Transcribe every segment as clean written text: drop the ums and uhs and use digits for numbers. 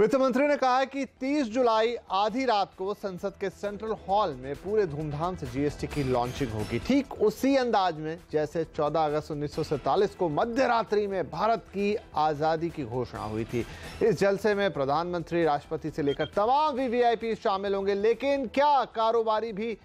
वित्त मंत्री ने कहा है कि 30 जुलाई आधी रात को संसद के सेंट्रल हॉल में पूरे धूमधाम से जीएसटी की लॉन्चिंग होगी, ठीक उसी अंदाज में जैसे 14 अगस्त 1947 को मध्य रात्रि में भारत की आजादी की घोषणा हुई थी। इस जलसे में प्रधानमंत्री, राष्ट्रपति से लेकर तमाम वीवीआईपी शामिल होंगे। लेकिन क्या कारोबारी भी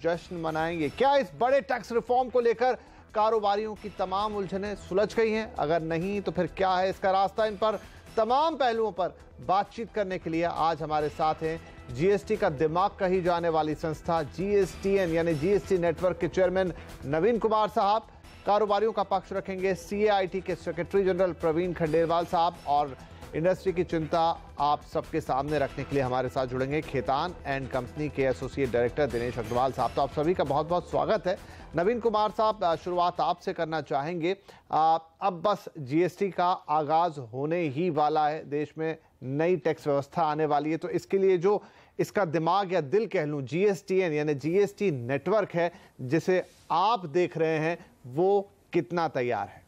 जश्न मनाएंगे? क्या इस बड़े टैक्स रिफॉर्म को लेकर कारोबारियों की तमाम उलझनें सुलझ गई हैं? अगर नहीं तो फिर क्या है इसका रास्ता? इन पर तमाम पहलुओं पर बातचीत करने के लिए आज हमारे साथ हैं जीएसटी का दिमाग कही जाने वाली संस्था जीएसटीएन यानी जीएसटी नेटवर्क के चेयरमैन नवीन कुमार साहब। कारोबारियों का पक्ष रखेंगे सीएआईटी के सेक्रेटरी जनरल प्रवीण खंडेलवाल साहब, और इंडस्ट्री की चिंता आप सबके सामने रखने के लिए हमारे साथ जुड़ेंगे खेतान एंड कंपनी के एसोसिएट डायरेक्टर दिनेश अग्रवाल साहब। तो आप सभी का बहुत बहुत स्वागत है। नवीन कुमार साहब, शुरुआत आपसे करना चाहेंगे। अब बस जीएसटी का आगाज होने ही वाला है, देश में नई टैक्स व्यवस्था आने वाली है, तो इसके लिए जो इसका दिमाग या दिल कह लूं जीएसटीएन यानी जीएसटी नेटवर्क है जिसे आप देख रहे हैं, वो कितना तैयार है?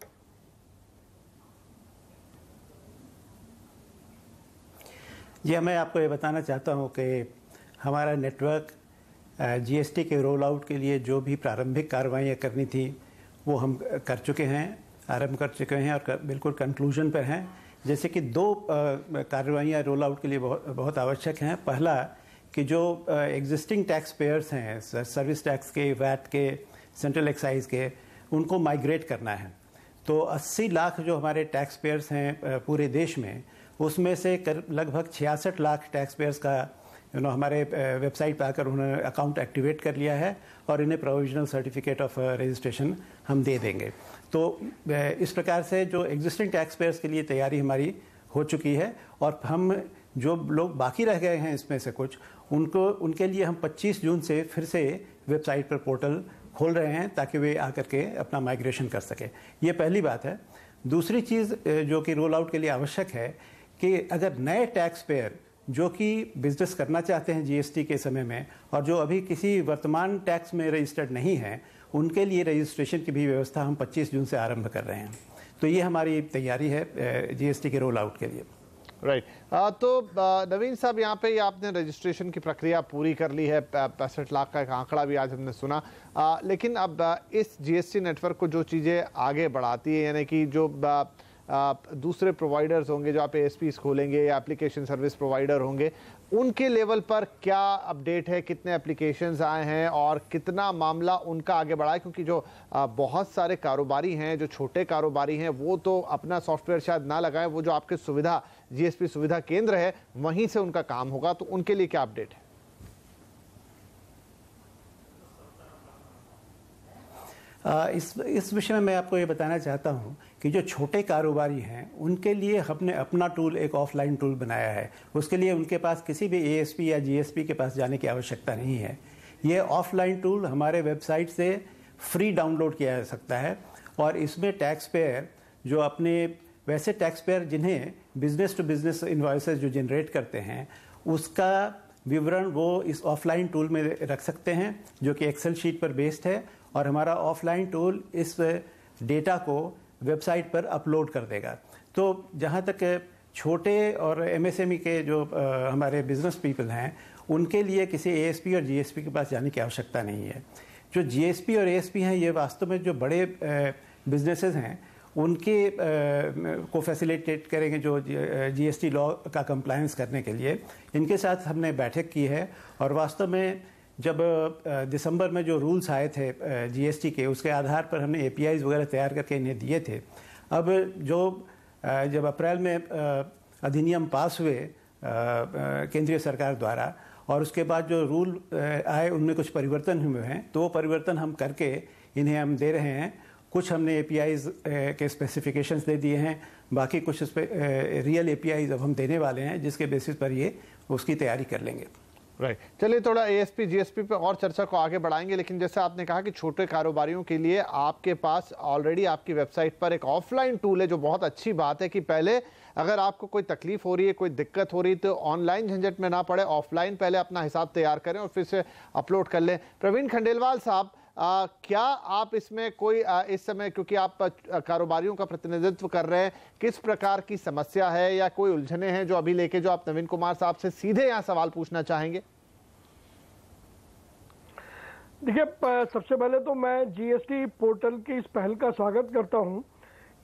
जी, मैं आपको ये बताना चाहता हूँ कि हमारा नेटवर्क जीएसटी के रोल आउट के लिए जो भी प्रारंभिक कार्रवाइयाँ करनी थी वो हम कर चुके हैं, आरंभ कर चुके हैं और बिल्कुल कंक्लूजन पर हैं। जैसे कि दो कार्रवाइयाँ रोल आउट के लिए बहुत आवश्यक हैं। पहला कि जो एग्जिस्टिंग टैक्स पेयर्स हैं, सर्विस टैक्स के, वैट के, सेंट्रल एक्साइज के, उनको माइग्रेट करना है। तो 80 लाख जो हमारे टैक्स पेयर्स हैं पूरे देश में, उसमें से लगभग 66 लाख टैक्स पेयर्स का हमारे वेबसाइट पर आकर उन्होंने अकाउंट एक्टिवेट कर लिया है और इन्हें प्रोविजनल सर्टिफिकेट ऑफ रजिस्ट्रेशन हम दे देंगे। तो इस प्रकार से जो एग्जिस्टिंग टैक्स पेयर्स के लिए तैयारी हमारी हो चुकी है, और हम जो लोग बाकी रह गए हैं इसमें से कुछ, उनके लिए हम 25 जून से फिर से वेबसाइट पर पोर्टल खोल रहे हैं ताकि वे आकर के अपना माइग्रेशन कर सके। ये पहली बात है। दूसरी चीज़ जो कि रोल आउट के लिए आवश्यक है कि अगर नए टैक्स पेयर जो कि बिजनेस करना चाहते हैं जीएसटी के समय में और जो अभी किसी वर्तमान टैक्स में रजिस्टर्ड नहीं है, उनके लिए रजिस्ट्रेशन की भी व्यवस्था हम 25 जून से आरंभ कर रहे हैं। तो ये हमारी तैयारी है जीएसटी के रोल आउट के लिए। राइट। तो नवीन साहब, यहाँ पे आपने रजिस्ट्रेशन की प्रक्रिया पूरी कर ली है, 65 लाख का एक आंकड़ा भी आज हमने सुना। लेकिन अब इस जीएसटी नेटवर्क को जो चीज़ें आगे बढ़ाती है, यानी कि जो दूसरे प्रोवाइडर्स होंगे, जो आप एएसपीज खोलेंगे या एप्लीकेशन सर्विस प्रोवाइडर होंगे, उनके लेवल पर क्या अपडेट है? कितने एप्लीकेशंस आए हैं और कितना मामला उनका आगे बढ़ा है? क्योंकि जो बहुत सारे कारोबारी हैं, जो छोटे कारोबारी हैं, वो तो अपना सॉफ्टवेयर शायद ना लगाएं, वो जो आपके सुविधा जीएसपी सुविधा केंद्र है वहीं से उनका काम होगा, तो उनके लिए क्या अपडेट है? इस विषय में मैं आपको ये बताना चाहता हूँ कि जो छोटे कारोबारी हैं उनके लिए हमने अपना टूल, एक ऑफलाइन टूल बनाया है। उसके लिए उनके पास किसी भी एएसपी या जीएसपी के पास जाने की आवश्यकता नहीं है। ये ऑफलाइन टूल हमारे वेबसाइट से फ्री डाउनलोड किया जा सकता है, और इसमें टैक्स पेयर जो अपने वैसे टैक्स पेयर जिन्हें बिजनेस टू बिजनेस इनवॉइसेस जो जनरेट करते हैं, उसका विवरण वो इस ऑफलाइन टूल में रख सकते हैं, जो कि एक्सेल शीट पर बेस्ड है, और हमारा ऑफलाइन टूल इस डेटा को वेबसाइट पर अपलोड कर देगा। तो जहाँ तक छोटे और एमएसएमई के जो हमारे बिजनेस पीपल हैं, उनके लिए किसी एएसपी और जीएसपी के पास जाने की आवश्यकता नहीं है। जो जीएसपी और एएसपी हैं, ये वास्तव में जो बड़े बिजनेसेस हैं उनके को फैसिलिटेट करेंगे, जो जीएसटी लॉ का कंप्लायंस करने के लिए। इनके साथ हमने बैठक की है, और वास्तव में जब दिसंबर में जो रूल्स आए थे जीएसटी के, उसके आधार पर हमने एपीआईज वगैरह तैयार करके इन्हें दिए थे। अब जब अप्रैल में अधिनियम पास हुए केंद्रीय सरकार द्वारा, और उसके बाद जो रूल आए उनमें कुछ परिवर्तन हुए हैं, तो वो परिवर्तन हम करके इन्हें हम दे रहे हैं। कुछ हमने एपीआईज के स्पेसिफिकेशंस दे दिए हैं, बाकी कुछ रियल एपीआईज अब हम देने वाले हैं, जिसके बेसिस पर ये उसकी तैयारी कर लेंगे। राइट। चलिए थोड़ा एएसपी जीएसपी पे और चर्चा को आगे बढ़ाएंगे, लेकिन जैसे आपने कहा कि छोटे कारोबारियों के लिए आपके पास ऑलरेडी आपकी वेबसाइट पर एक ऑफलाइन टूल है, जो बहुत अच्छी बात है कि पहले अगर आपको कोई तकलीफ हो रही है, कोई दिक्कत हो रही है, तो ऑनलाइन झंझट में ना पड़े, ऑफलाइन पहले अपना हिसाब तैयार करें और फिर से अपलोड कर लें। प्रवीण खंडेलवाल साहब, क्या आप इसमें कोई इस समय, क्योंकि आप कारोबारियों का प्रतिनिधित्व कर रहे हैं, किस प्रकार की समस्या है या कोई उलझने हैं जो अभी लेके जो आप नवीन कुमार साहब से सीधे यहाँ सवाल पूछना चाहेंगे? देखिए, सबसे पहले तो मैं जीएसटी पोर्टल की इस पहल का स्वागत करता हूं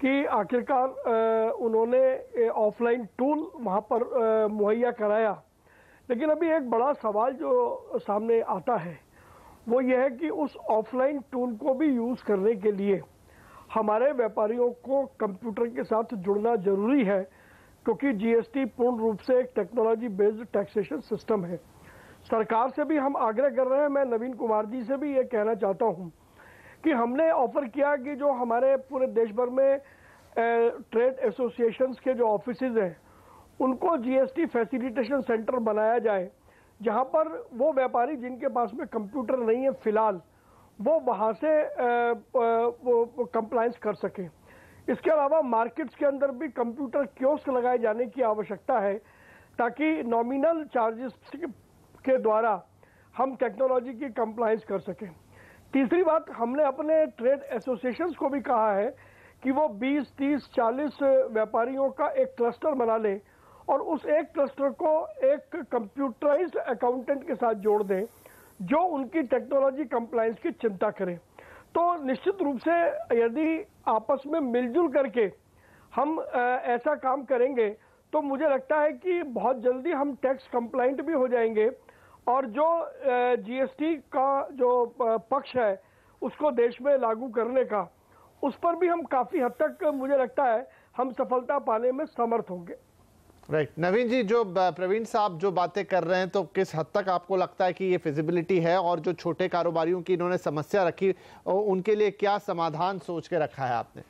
कि आखिरकार उन्होंने ऑफलाइन टूल वहां पर मुहैया कराया। लेकिन अभी एक बड़ा सवाल जो सामने आता है वो ये है कि उस ऑफलाइन टूल को भी यूज करने के लिए हमारे व्यापारियों को कंप्यूटर के साथ जुड़ना जरूरी है, क्योंकि जीएसटी पूर्ण रूप से एक टेक्नोलॉजी बेस्ड टैक्सेशन सिस्टम है। सरकार से भी हम आग्रह कर रहे हैं, मैं नवीन कुमार जी से भी ये कहना चाहता हूं कि हमने ऑफर किया कि जो हमारे पूरे देश भर में ट्रेड एसोसिएशंस के जो ऑफिसेज हैं उनको जीएसटी फैसिलिटेशन सेंटर बनाया जाए, जहां पर वो व्यापारी जिनके पास में कंप्यूटर नहीं है फिलहाल, वो वहां से वो कंप्लायंस कर सके। इसके अलावा मार्केट्स के अंदर भी कंप्यूटर कियोस्क लगाए जाने की आवश्यकता है, ताकि नॉमिनल चार्जेस के द्वारा हम टेक्नोलॉजी की कंप्लायंस कर सकें। तीसरी बात, हमने अपने ट्रेड एसोसिएशंस को भी कहा है कि वो 20, 30, 40 व्यापारियों का एक क्लस्टर बना लें और उस एक क्लस्टर को एक कंप्यूटराइज्ड अकाउंटेंट के साथ जोड़ दें जो उनकी टेक्नोलॉजी कंप्लायंस की चिंता करें। तो निश्चित रूप से यदि आपस में मिलजुल करके हम ऐसा काम करेंगे तो मुझे लगता है कि बहुत जल्दी हम टैक्स कंप्लाइंट भी हो जाएंगे और जो जीएसटी का जो पक्ष है उसको देश में लागू करने का, उस पर भी हम काफी हद तक मुझे लगता है हम सफलता पाने में समर्थ होंगे। राइट नवीन जी, जो प्रवीण साहब जो बातें कर रहे हैं, तो किस हद तक आपको लगता है कि ये फिजिबिलिटी है, और जो छोटे कारोबारियों की इन्होंने समस्या रखी उनके लिए क्या समाधान सोच के रखा है आपने?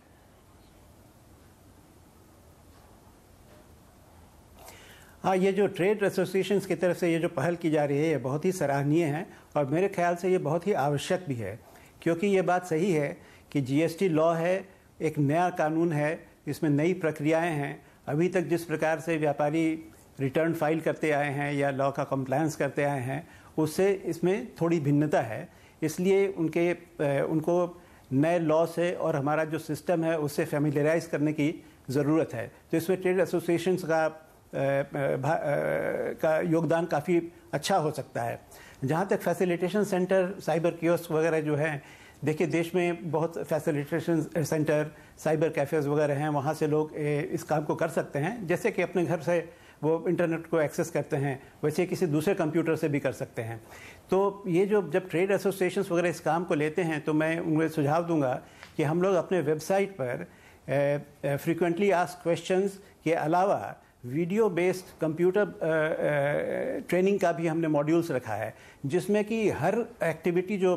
हाँ, ये जो ट्रेड एसोसिएशंस की तरफ से ये जो पहल की जा रही है ये बहुत ही सराहनीय है और मेरे ख्याल से ये बहुत ही आवश्यक भी है, क्योंकि ये बात सही है कि जीएसटी लॉ है, एक नया कानून है, इसमें नई प्रक्रियाएं हैं। अभी तक जिस प्रकार से व्यापारी रिटर्न फाइल करते आए हैं या लॉ का कंप्लायंस करते आए हैं उससे इसमें थोड़ी भिन्नता है, इसलिए उनको नए लॉ से और हमारा जो सिस्टम है उससे फैमिलियराइज करने की ज़रूरत है। तो इसमें ट्रेड एसोसिएशंस का योगदान काफ़ी अच्छा हो सकता है। जहाँ तक फैसिलिटेशन सेंटर, साइबर कियोस्क वगैरह जो हैं, देखिए देश में बहुत फैसिलिटेशन सेंटर, साइबर कैफ़ेज़ वगैरह हैं, वहाँ से लोग इस काम को कर सकते हैं। जैसे कि अपने घर से वो इंटरनेट को एक्सेस करते हैं वैसे किसी दूसरे कंप्यूटर से भी कर सकते हैं। तो ये जब ट्रेड एसोसिएशंस वगैरह इस काम को लेते हैं तो मैं उन्हें सुझाव दूंगा कि हम लोग अपने वेबसाइट पर फ्रीक्वेंटली आस्क्ड क्वेश्चंस के अलावा वीडियो बेस्ड कंप्यूटर ट्रेनिंग का भी हमने मॉड्यूल्स रखा है, जिसमें कि हर एक्टिविटी जो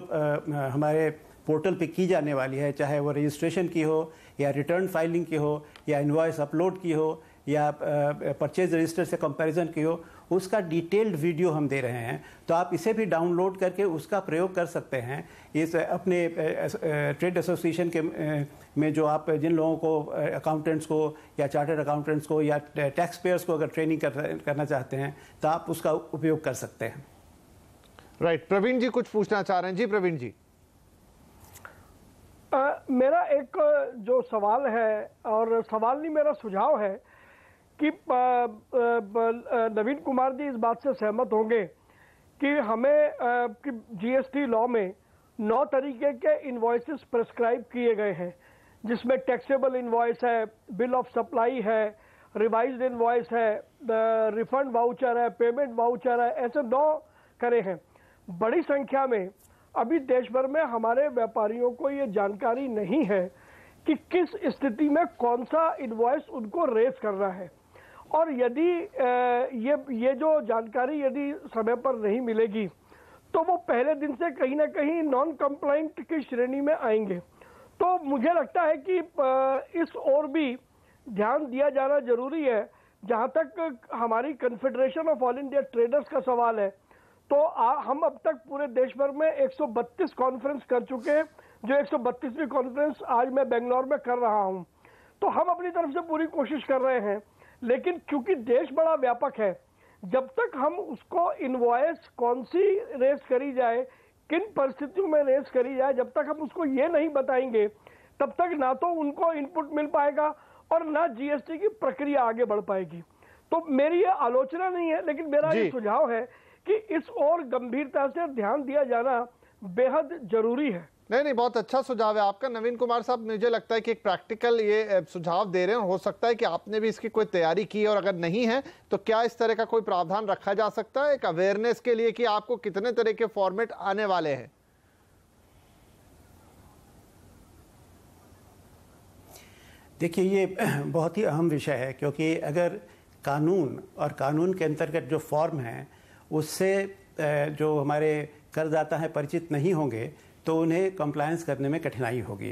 हमारे पोर्टल पे की जाने वाली है, चाहे वो रजिस्ट्रेशन की हो या रिटर्न फाइलिंग की हो या इनवॉइस अपलोड की हो या परचेज रजिस्टर से कंपैरिजन की हो, उसका डिटेल्ड वीडियो हम दे रहे हैं। तो आप इसे भी डाउनलोड करके उसका प्रयोग कर सकते हैं। इस अपने ट्रेड एसोसिएशन के में जो आप जिन लोगों को अकाउंटेंट्स को या चार्टर्ड अकाउंटेंट्स को या टैक्स पेयर्स को अगर ट्रेनिंग करना चाहते हैं तो आप उसका उपयोग कर सकते हैं। राइट, प्रवीण जी कुछ पूछना चाह रहे हैं। जी प्रवीण जी। मेरा एक जो सवाल है, और सवाल नहीं मेरा सुझाव है कि नवीन कुमार जी इस बात से सहमत होंगे कि हमें जीएसटी लॉ में 9 तरीके के इनवॉइसेस प्रेस्क्राइब किए गए हैं, जिसमें टैक्सेबल इनवॉइस है, बिल ऑफ सप्लाई है, रिवाइज्ड इनवॉइस है, रिफंड वाउचर है, पेमेंट वाउचर है, ऐसे 9 करे हैं। बड़ी संख्या में अभी देश भर में हमारे व्यापारियों को ये जानकारी नहीं है कि किस स्थिति में कौन सा इनवॉइस उनको रेज कर रहा है, और यदि ये जो जानकारी यदि समय पर नहीं मिलेगी तो वो पहले दिन से कहीं ना कहीं नॉन कंप्लाइंट की श्रेणी में आएंगे। तो मुझे लगता है कि इस ओर भी ध्यान दिया जाना जरूरी है। जहां तक हमारी confederation of all India traders का सवाल है, तो हम अब तक पूरे देश भर में 132 कॉन्फ्रेंस कर चुके हैं, जो 132वीं कॉन्फ्रेंस आज मैं बेंगलोर में कर रहा हूं। तो हम अपनी तरफ से पूरी कोशिश कर रहे हैं, लेकिन क्योंकि देश बड़ा व्यापक है, जब तक हम उसको इनवॉइस कौन सी रेज करी जाए, किन परिस्थितियों में रेस करी जाए, जब तक हम उसको ये नहीं बताएंगे तब तक ना तो उनको इनपुट मिल पाएगा और ना जीएसटी की प्रक्रिया आगे बढ़ पाएगी। तो मेरी ये आलोचना नहीं है, लेकिन मेरा ये सुझाव है कि इस और गंभीरता से ध्यान दिया जाना बेहद जरूरी है। नहीं, बहुत अच्छा सुझाव है आपका नवीन कुमार साहब। मुझे लगता है कि एक प्रैक्टिकल ये सुझाव दे रहे हैं, हो सकता है कि आपने भी इसकी कोई तैयारी की है, और अगर नहीं है तो क्या इस तरह का कोई प्रावधान रखा जा सकता है एक अवेयरनेस के लिए कि आपको कितने तरह के फॉर्मेट आने वाले हैं? देखिए, ये बहुत ही अहम विषय है, क्योंकि अगर कानून और कानून के अंतर्गत जो फॉर्म हैं उससे जो हमारे करदाता हैं परिचित नहीं होंगे तो उन्हें कंप्लायंस करने में कठिनाई होगी।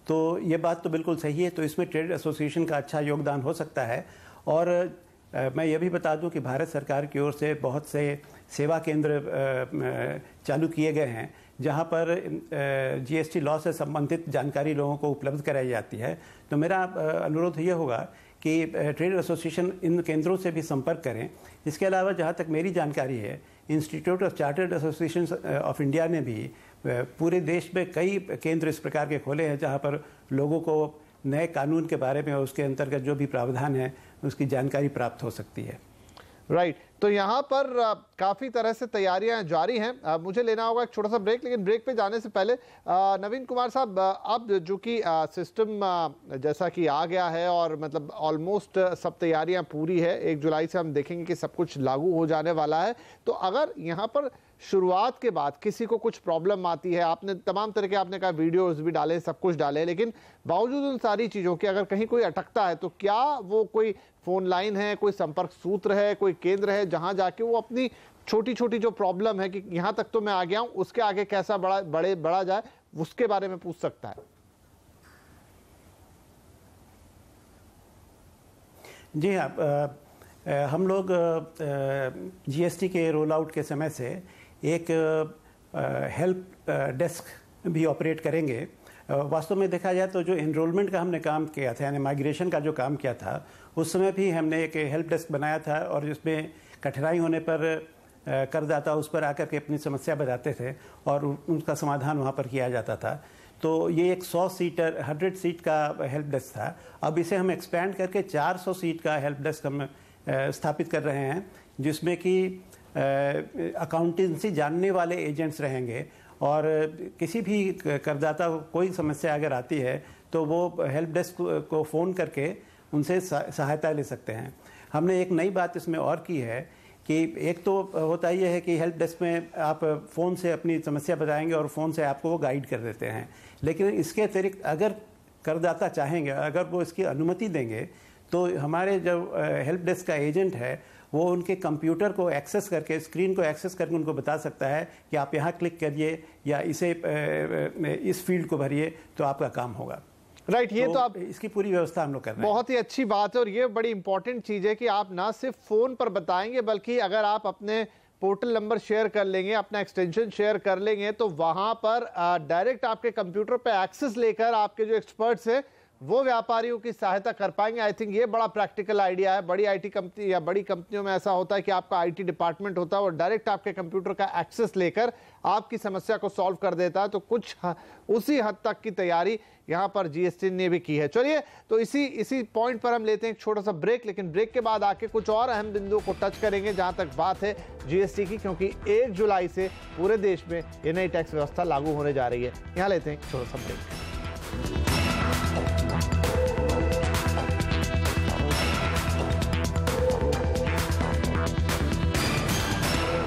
तो ये बात तो बिल्कुल सही है। तो इसमें ट्रेड एसोसिएशन का अच्छा योगदान हो सकता है। और मैं ये भी बता दूं कि भारत सरकार की ओर से बहुत से सेवा केंद्र चालू किए गए हैं जहां पर जीएसटी लॉ से संबंधित जानकारी लोगों को उपलब्ध कराई जाती है। तो मेरा अनुरोध ये होगा कि ट्रेड एसोसिएशन इन केंद्रों से भी संपर्क करें। इसके अलावा जहाँ तक मेरी जानकारी है, institute of chartered association of India ने भी पूरे देश में कई केंद्र इस प्रकार के खोले हैं जहाँ पर लोगों को नए कानून के बारे में और उसके अंतर्गत जो भी प्रावधान है उसकी जानकारी प्राप्त हो सकती है। राइट, तो यहाँ पर काफ़ी तरह से तैयारियां जारी हैं। मुझे लेना होगा एक छोटा सा ब्रेक, लेकिन ब्रेक पे जाने से पहले नवीन कुमार साहब, अब जो कि सिस्टम जैसा कि आ गया है और मतलब ऑलमोस्ट सब तैयारियां पूरी है, 1 जुलाई से हम देखेंगे कि सब कुछ लागू हो जाने वाला है। तो अगर यहाँ पर शुरुआत के बाद किसी को कुछ प्रॉब्लम आती है, आपने तमाम तरह के आपने कहा वीडियोस भी डाले, सब कुछ डाले, लेकिन बावजूद उन सारी चीज़ों के अगर कहीं कोई अटकता है तो क्या वो कोई फोन लाइन है, कोई संपर्क सूत्र है, कोई केंद्र है जहां जाके वो अपनी छोटी छोटी जो प्रॉब्लम है कि यहां तक तो मैं आ गया हूं, उसके आगे कैसा बढ़ा जाए, उसके बारे में पूछ सकता है? जी हाँ, हम लोग जीएसटी के रोल आउट के समय से एक हेल्प डेस्क भी ऑपरेट करेंगे। वास्तव में देखा जाए तो जो एनरोलमेंट का हमने काम किया था, यानी माइग्रेशन का जो काम किया था, उस समय भी हमने एक हेल्प डेस्क बनाया था और जिसमें कठिनाई होने पर करदाता उस पर आकर के अपनी समस्या बताते थे और उनका समाधान वहाँ पर किया जाता था। तो ये एक 100 सीट का हेल्प डेस्क था। अब इसे हम एक्सपैंड करके 400 सीट का हेल्प डेस्क हम स्थापित कर रहे हैं, जिसमें कि अकाउंटेंसी जानने वाले एजेंट्स रहेंगे और किसी भी करदाता को कोई समस्या अगर आती है तो वो हेल्प डेस्क को फ़ोन करके उनसे सहायता ले सकते हैं। हमने एक नई बात इसमें और की है कि एक तो होता ही है कि हेल्प डेस्क में आप फ़ोन से अपनी समस्या बताएंगे और फ़ोन से आपको वो गाइड कर देते हैं, लेकिन इसके अतिरिक्त अगर करदाता चाहेंगे, अगर वो इसकी अनुमति देंगे, तो हमारे जो हेल्प डेस्क का एजेंट है वो उनके कंप्यूटर को एक्सेस करके, स्क्रीन को एक्सेस करके उनको बता सकता है कि आप यहाँ क्लिक करिए या इस फील्ड को भरिए तो आपका काम होगा। राइट, ये तो आप इसकी पूरी व्यवस्था हम लोग कर रहे हैं। बहुत ही अच्छी बात है और ये बड़ी इंपॉर्टेंट चीज़ है कि आप ना सिर्फ फ़ोन पर बताएंगे, बल्कि अगर आप अपने पोर्टल नंबर शेयर कर लेंगे, अपना एक्सटेंशन शेयर कर लेंगे, तो वहाँ पर डायरेक्ट आपके कंप्यूटर पे एक्सेस लेकर आपके जो एक्सपर्ट्स हैं वो व्यापारियों की सहायता कर पाएंगे। आई थिंक ये बड़ा प्रैक्टिकल आइडिया है। बड़ी आईटी कंपनी या बड़ी कंपनियों में ऐसा होता है कि आपका आईटी डिपार्टमेंट होता है और डायरेक्ट आपके कंप्यूटर का एक्सेस लेकर आपकी समस्या को सॉल्व कर देता है। तो कुछ उसी हद तक की तैयारी यहाँ पर जीएसटी ने भी की है। चलिए, तो इसी पॉइंट पर हम लेते हैं एक छोटा सा ब्रेक, लेकिन ब्रेक के बाद आके कुछ और अहम बिंदुओं को टच करेंगे जहां तक बात है जीएसटी की, क्योंकि 1 जुलाई से पूरे देश में ये नई टैक्स व्यवस्था लागू होने जा रही है। यहाँ लेते हैं एक छोटा सा ब्रेक।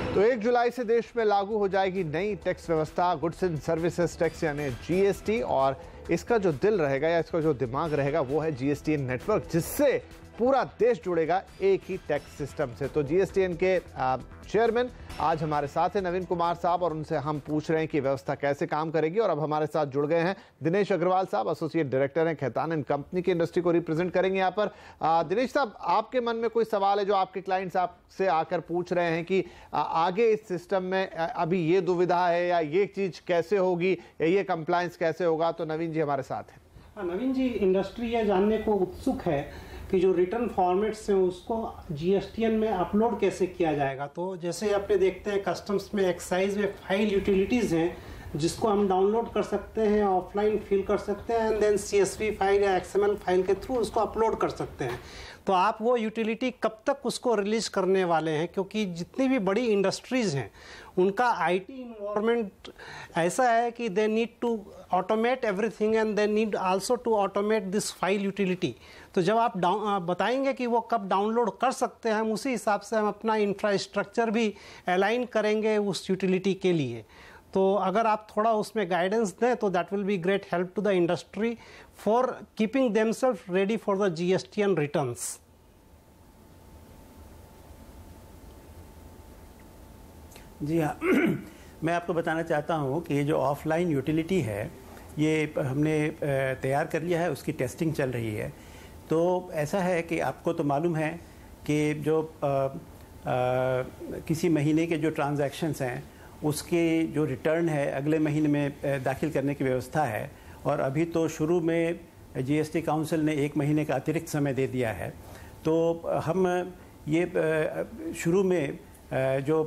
तो 1 जुलाई से देश में लागू हो जाएगी नई टैक्स व्यवस्था, गुड्स एंड सर्विसेज टैक्स यानी जीएसटी, और इसका जो दिल रहेगा या इसका जो दिमाग रहेगा वो है जीएसटीएन नेटवर्क, जिससे पूरा देश जुड़ेगा एक ही टैक्स सिस्टम से। तो जीएसटीएन के चेयरमैन आज हमारे साथ हैं नवीन कुमार साहब, और उनसे हम पूछ रहे हैं कि व्यवस्था कैसे काम करेगी। और अब हमारे साथ जुड़ गए हैं दिनेश अग्रवाल साहब, एसोसिएट डायरेक्टर हैं खैतान एंड कंपनी की, इंडस्ट्री को रिप्रेजेंट करेंगे यहाँ पर। दिनेश साहब, आपके मन में कोई सवाल है जो आपके क्लाइंट्स आपसे आकर पूछ रहे हैं कि आगे इस सिस्टम में अभी ये दुविधा है या ये चीज कैसे होगी या ये कंप्लायंस कैसे होगा? तो नवीन जी हमारे साथ हैं। नवीन जी, इंडस्ट्री ये जानने को उत्सुक है कि जो रिटर्न फॉर्मेट्स हैं उसको जीएसटीएन में अपलोड कैसे किया जाएगा। तो जैसे अपने देखते हैं कस्टम्स में एक्साइज में फाइल यूटिलिटीज़ हैं जिसको हम डाउनलोड कर सकते हैं, ऑफलाइन फिल कर सकते हैं एंड देन CSV फाइल या XML फाइल के थ्रू उसको अपलोड कर सकते हैं। तो आप वो यूटिलिटी कब तक उसको रिलीज करने वाले हैं, क्योंकि जितनी भी बड़ी इंडस्ट्रीज़ हैं उनका IT इन्वायरमेंट ऐसा है कि they need to automate everything and they need also to automate this file utility. तो जब आप बताएंगे कि वो कब डाउनलोड कर सकते हैं, हम उसी हिसाब से हम अपना इंफ्रास्ट्रक्चर भी अलाइन करेंगे उस यूटिलिटी के लिए। तो अगर आप थोड़ा उसमें गाइडेंस दें तो that will be great help to the industry for keeping themselves ready for the GSTN returns. जी हाँ, मैं आपको बताना चाहता हूँ कि ये जो ऑफलाइन यूटिलिटी है ये हमने तैयार कर लिया है, उसकी टेस्टिंग चल रही है। तो ऐसा है कि आपको तो मालूम है कि जो किसी महीने के जो ट्रांजैक्शंस हैं उसके जो रिटर्न है अगले महीने में दाखिल करने की व्यवस्था है। और अभी तो शुरू में GST काउंसिल ने 1 महीने का अतिरिक्त समय दे दिया है। तो हम ये शुरू में जो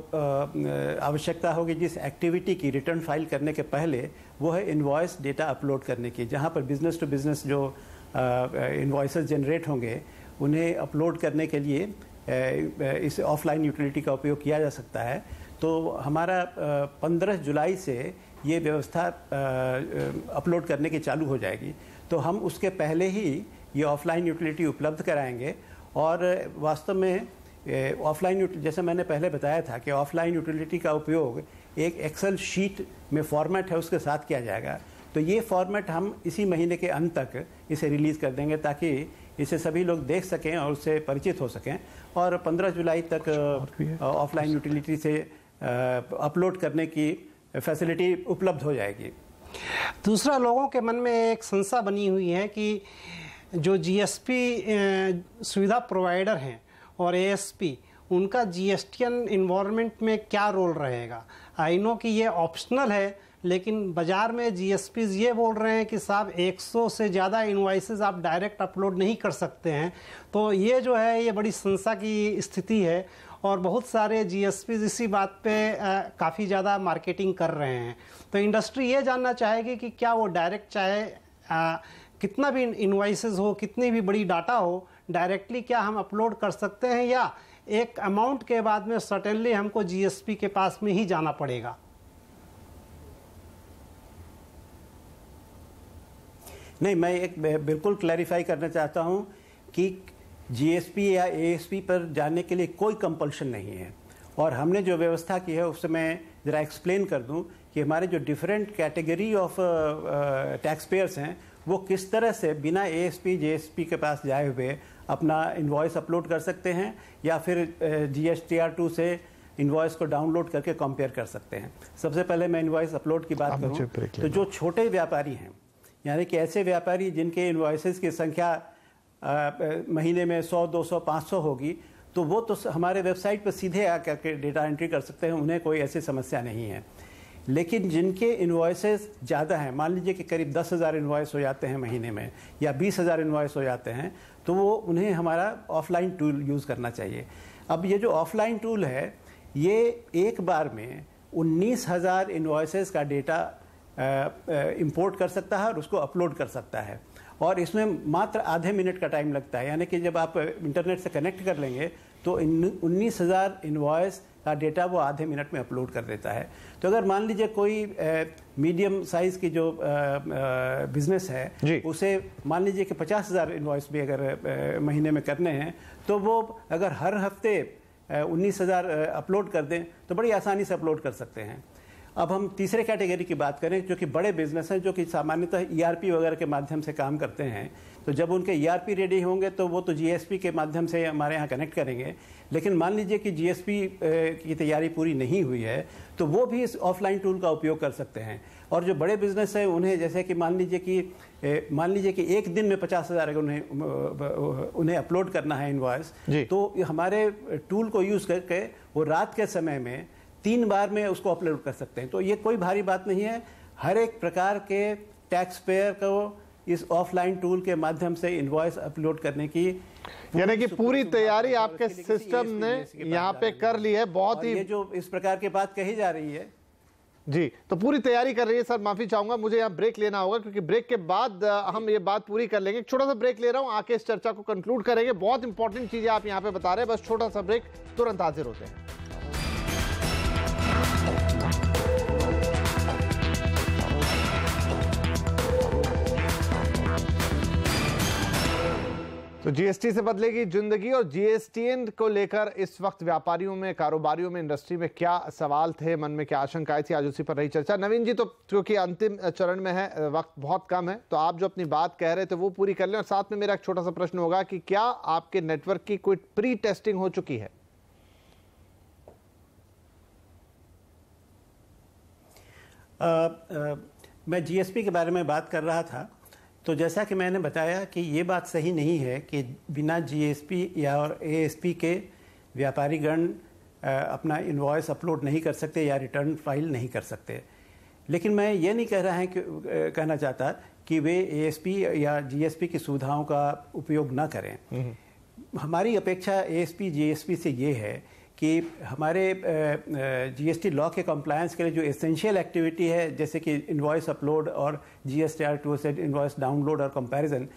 आवश्यकता होगी जिस एक्टिविटी की रिटर्न फाइल करने के पहले, वो है इनवॉइस डेटा अपलोड करने की, जहाँ पर बिज़नेस टू बिज़नेस जो इनवॉइसेस जनरेट होंगे उन्हें अपलोड करने के लिए इस ऑफलाइन यूटिलिटी का उपयोग किया जा सकता है। तो हमारा 15 जुलाई से ये व्यवस्था अपलोड करने की चालू हो जाएगी। तो हम उसके पहले ही ये ऑफलाइन यूटिलिटी उपलब्ध कराएंगे। और वास्तव में ऑफलाइन जैसे मैंने पहले बताया था कि ऑफलाइन यूटिलिटी का उपयोग एक एक्सेल शीट में फॉर्मेट है उसके साथ किया जाएगा। तो ये फॉर्मेट हम इसी महीने के अंत तक इसे रिलीज़ कर देंगे ताकि इसे सभी लोग देख सकें और उससे परिचित हो सकें। और 15 जुलाई तक ऑफलाइन यूटिलिटी से अपलोड करने की फैसिलिटी उपलब्ध हो जाएगी। दूसरा, लोगों के मन में एक संशय बनी हुई है कि जो GSP सुविधा प्रोवाइडर हैं और ASP, उनका GSTN इन्वायरमेंट में क्या रोल रहेगा। आई नो कि ये ऑप्शनल है, लेकिन बाज़ार में GSPs ये बोल रहे हैं कि साहब 100 से ज़्यादा इनवॉइसेस आप डायरेक्ट अपलोड नहीं कर सकते हैं। तो ये जो है ये बड़ी संशय की स्थिति है और बहुत सारे GSPs इसी बात पे काफ़ी ज़्यादा मार्केटिंग कर रहे हैं। तो इंडस्ट्री ये जानना चाहेगी कि क्या वो डायरेक्ट चाहे कितना भी इनवॉइसेस हो, कितनी भी बड़ी डाटा हो, डायरेक्टली क्या हम अपलोड कर सकते हैं या एक अमाउंट के बाद में सर्टेनली हमको GSP के पास में ही जाना पड़ेगा। नहीं, मैं एक बिल्कुल क्लैरिफाई करना चाहता हूं कि GSP या ASP पर जाने के लिए कोई कंपल्शन नहीं है। और हमने जो व्यवस्था की है उससे मैं ज़रा एक्सप्लेन कर दूं कि हमारे जो different category of tax payers हैं वो किस तरह से बिना ASP GSP के पास जाए हुए अपना इनवॉइस अपलोड कर सकते हैं या फिर GSTR2 से इनवॉइस को डाउनलोड करके कंपेयर कर सकते हैं। सबसे पहले मैं इनवॉइस अपलोड की बात करूं तो जो छोटे व्यापारी हैं, यानी कि ऐसे व्यापारी जिनके इनवॉइसेस की संख्या महीने में 100, 200, 500 होगी, तो वो तो हमारे वेबसाइट पर सीधे आकर के डेटा एंट्री कर सकते हैं, उन्हें कोई ऐसी समस्या नहीं है। लेकिन जिनके इनवॉइसेस ज़्यादा हैं, मान लीजिए कि करीब 10,000 इनवॉइस हो जाते हैं महीने में या 20,000 इनवॉइस हो जाते हैं, तो वो उन्हें हमारा ऑफलाइन टूल यूज़ करना चाहिए। अब ये जो ऑफलाइन टूल है ये एक बार में 19,000 इनवॉइसेस का डेटा इंपोर्ट कर सकता है और उसको अपलोड कर सकता है। और इसमें मात्र आधे मिनट का टाइम लगता है, यानी कि जब आप इंटरनेट से कनेक्ट कर लेंगे तो 19,000 इनवॉइस का डेटा वो आधे मिनट में अपलोड कर देता है। तो अगर मान लीजिए कोई मीडियम साइज़ की जो बिजनेस है उसे मान लीजिए कि 50,000 इनवॉइस भी अगर महीने में करने हैं, तो वो अगर हर हफ्ते 19,000 अपलोड कर दें तो बड़ी आसानी से अपलोड कर सकते हैं। अब हम तीसरे कैटेगरी की बात करें जो कि बड़े बिजनेस हैं, जो कि सामान्यतः ERP वगैरह के माध्यम से काम करते हैं। तो जब उनके ERP रेडी होंगे तो वो तो GSP के माध्यम से हमारे यहाँ कनेक्ट करेंगे। लेकिन मान लीजिए कि GSP की तैयारी पूरी नहीं हुई है तो वो भी इस ऑफलाइन टूल का उपयोग कर सकते हैं। और जो बड़े बिजनेस हैं उन्हें जैसे कि मान लीजिए कि एक दिन में 50,000 उन्हें अपलोड करना है इनवॉइस, तो हमारे टूल को यूज़ करके वो रात के समय में 3 बार में उसको अपलोड कर सकते हैं। तो ये कोई भारी बात नहीं है। हर एक प्रकार के टैक्स पेयर को इस ऑफलाइन टूल के माध्यम से इनवॉइस अपलोड करने की, यानी कि पूरी तैयारी आपके सिस्टम ने यहाँ पे कर ली है। बहुत ही ये जो इस प्रकार की बात कही जा रही है जी, तो पूरी तैयारी कर रही है। सर माफी चाहूंगा, मुझे यहाँ ब्रेक लेना होगा, क्योंकि ब्रेक के बाद हम ये बात पूरी कर लेंगे। छोटा सा ब्रेक ले रहा हूँ, आके इस चर्चा को कंक्लूड करेंगे। बहुत इंपॉर्टेंट चीजें आप यहाँ पे बता रहे हैं, बस छोटा सा ब्रेक, तुरंत हाजिर होते हैं। तो जीएसटी से बदलेगी जिंदगी और जीएसटीएन को लेकर इस वक्त व्यापारियों में, कारोबारियों में, इंडस्ट्री में क्या सवाल थे, मन में क्या आशंकाएं थी, आज उसी पर रही चर्चा। नवीन जी, तो क्योंकि अंतिम चरण में है, वक्त बहुत कम है, तो आप जो अपनी बात कह रहे थे वो पूरी कर लें। और साथ में मेरा एक छोटा सा प्रश्न होगा कि क्या आपके नेटवर्क की कोई प्री टेस्टिंग हो चुकी है? मैं जीएसपी के बारे में बात कर रहा था, तो जैसा कि मैंने बताया कि ये बात सही नहीं है कि बिना जीएसपी या और एएसपी के व्यापारीगण अपना इनवॉइस अपलोड नहीं कर सकते या रिटर्न फाइल नहीं कर सकते। लेकिन मैं ये नहीं कह रहा है कि कहना चाहता कि वे एएसपी या जीएसपी की सुविधाओं का उपयोग ना करें। हमारी अपेक्षा एएसपी जीएसपी से ये है कि हमारे जीएसटी लॉ के कंप्लायंस के लिए जो एसेंशियल एक्टिविटी है, जैसे कि इनवॉइस अपलोड और GSTR two set invoice download और कंपैरिजन,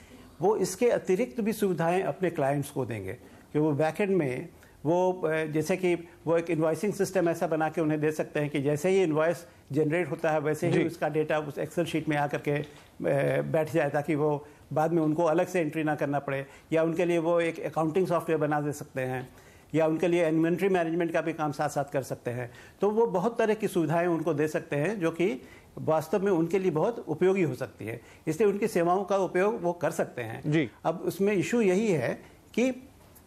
वो इसके अतिरिक्त भी सुविधाएं अपने क्लाइंट्स को देंगे कि वो बैकएंड में वो जैसे कि वो एक इन्वॉइसिंग सिस्टम ऐसा बना के उन्हें दे सकते हैं कि जैसे ही इनवॉइस जनरेट होता है वैसे ही उसका डेटा उस एक्सेल शीट में आकर के बैठ जाए, ताकि वो बाद में उनको अलग से एंट्री ना करना पड़े। या उनके लिए वो एक अकाउंटिंग सॉफ्टवेयर बना दे सकते हैं, या उनके लिए इन्वेंट्री मैनेजमेंट का भी काम साथ साथ कर सकते हैं। तो वो बहुत तरह की सुविधाएं उनको दे सकते हैं जो कि वास्तव में उनके लिए बहुत उपयोगी हो सकती है, इसलिए उनकी सेवाओं का उपयोग वो कर सकते हैं जी। अब उसमें इशू यही है कि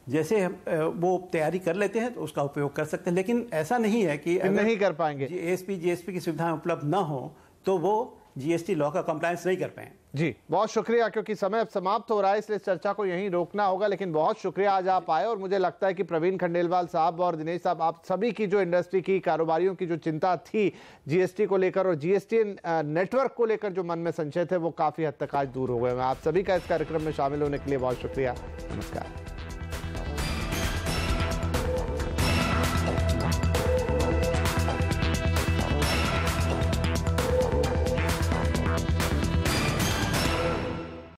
जैसे वो तैयारी कर लेते हैं तो उसका उपयोग कर सकते हैं, लेकिन ऐसा नहीं है कि नहीं कर पाएंगे। एएसपी जीएसपी की सुविधाएं उपलब्ध ना हो तो वो जीएसटी लॉ का कंप्लायंस नहीं कर पाए। जी, बहुत शुक्रिया, क्योंकि समय अब समाप्त हो रहा है, इसलिए चर्चा को यहीं रोकना होगा। लेकिन बहुत शुक्रिया आज आप आए, और मुझे लगता है कि प्रवीण खंडेलवाल साहब और दिनेश साहब, आप सभी की जो इंडस्ट्री की, कारोबारियों की जो चिंता थी जीएसटी को लेकर और जीएसटी नेटवर्क को लेकर जो मन में संशय थे, वो काफी हद तक आज दूर हो गए। मैं आप सभी का इस कार्यक्रम में शामिल होने के लिए बहुत शुक्रिया। नमस्कार।